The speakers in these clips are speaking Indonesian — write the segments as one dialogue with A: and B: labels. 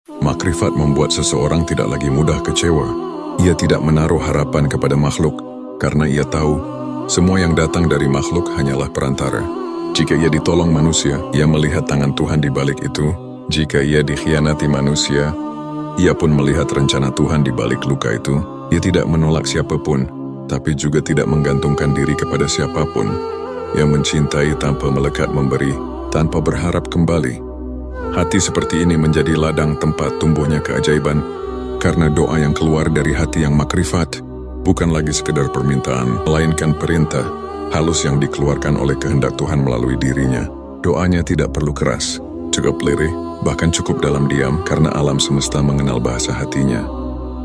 A: Makrifat membuat seseorang tidak lagi mudah kecewa. Ia tidak menaruh harapan kepada makhluk, karena ia tahu semua yang datang dari makhluk hanyalah perantara. Jika ia ditolong manusia, ia melihat tangan Tuhan di balik itu. Jika ia dikhianati manusia, ia pun melihat rencana Tuhan di balik luka itu. Ia tidak menolak siapapun, tapi juga tidak menggantungkan diri kepada siapapun. Ia mencintai tanpa melekat memberi, tanpa berharap kembali. Hati seperti ini menjadi ladang tempat tumbuhnya keajaiban, karena doa yang keluar dari hati yang makrifat bukan lagi sekedar permintaan, melainkan perintah halus yang dikeluarkan oleh kehendak Tuhan melalui dirinya. Doanya tidak perlu keras, cukup lirih, bahkan cukup dalam diam, karena alam semesta mengenal bahasa hatinya.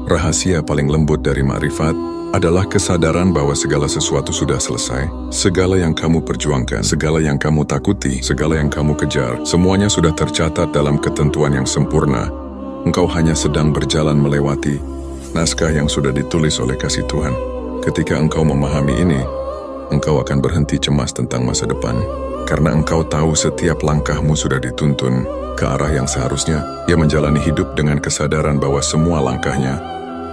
A: Rahasia paling lembut dari makrifat adalah kesadaran bahwa segala sesuatu sudah selesai. Segala yang kamu perjuangkan, segala yang kamu takuti, segala yang kamu kejar, semuanya sudah tercatat dalam ketentuan yang sempurna. Engkau hanya sedang berjalan melewati naskah yang sudah ditulis oleh kasih Tuhan. Ketika engkau memahami ini, engkau akan berhenti cemas tentang masa depan. Karena engkau tahu setiap langkahmu sudah dituntun ke arah yang seharusnya. Ia menjalani hidup dengan kesadaran bahwa semua langkahnya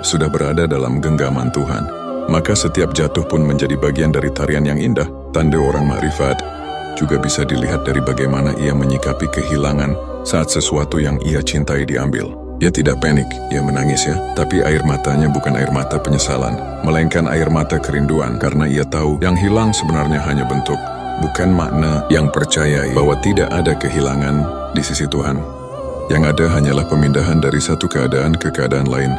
A: sudah berada dalam genggaman Tuhan. Maka setiap jatuh pun menjadi bagian dari tarian yang indah. Tanda orang makrifat juga bisa dilihat dari bagaimana ia menyikapi kehilangan saat sesuatu yang ia cintai diambil. Ia tidak panik, ia menangis ya, tapi air matanya bukan air mata penyesalan, melainkan air mata kerinduan, karena ia tahu yang hilang sebenarnya hanya bentuk, bukan makna. Yang percaya bahwa tidak ada kehilangan di sisi Tuhan. Yang ada hanyalah pemindahan dari satu keadaan ke keadaan lain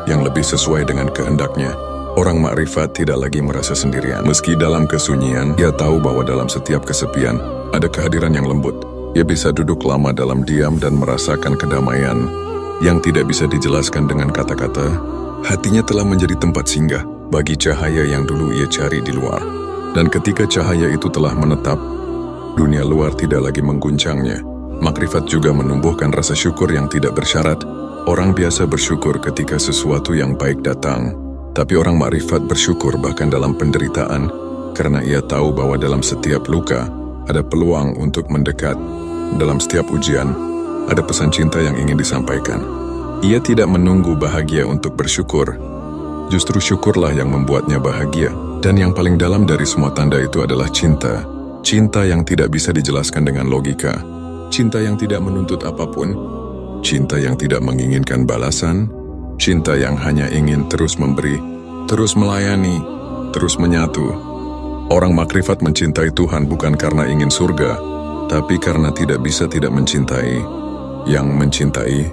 A: yang lebih sesuai dengan kehendaknya. Orang makrifat tidak lagi merasa sendirian. Meski dalam kesunyian, ia tahu bahwa dalam setiap kesepian ada kehadiran yang lembut. Ia bisa duduk lama dalam diam dan merasakan kedamaian yang tidak bisa dijelaskan dengan kata-kata. Hatinya telah menjadi tempat singgah bagi cahaya yang dulu ia cari di luar. Dan ketika cahaya itu telah menetap, dunia luar tidak lagi mengguncangnya. Makrifat juga menumbuhkan rasa syukur yang tidak bersyarat. Orang biasa bersyukur ketika sesuatu yang baik datang, tapi orang makrifat bersyukur bahkan dalam penderitaan, karena ia tahu bahwa dalam setiap luka ada peluang untuk mendekat. Dalam setiap ujian, ada pesan cinta yang ingin disampaikan. Ia tidak menunggu bahagia untuk bersyukur. Justru syukurlah yang membuatnya bahagia. Dan yang paling dalam dari semua tanda itu adalah cinta. Cinta yang tidak bisa dijelaskan dengan logika. Cinta yang tidak menuntut apapun. Cinta yang tidak menginginkan balasan, cinta yang hanya ingin terus memberi, terus melayani, terus menyatu. Orang makrifat mencintai Tuhan bukan karena ingin surga, tapi karena tidak bisa tidak mencintai yang mencintai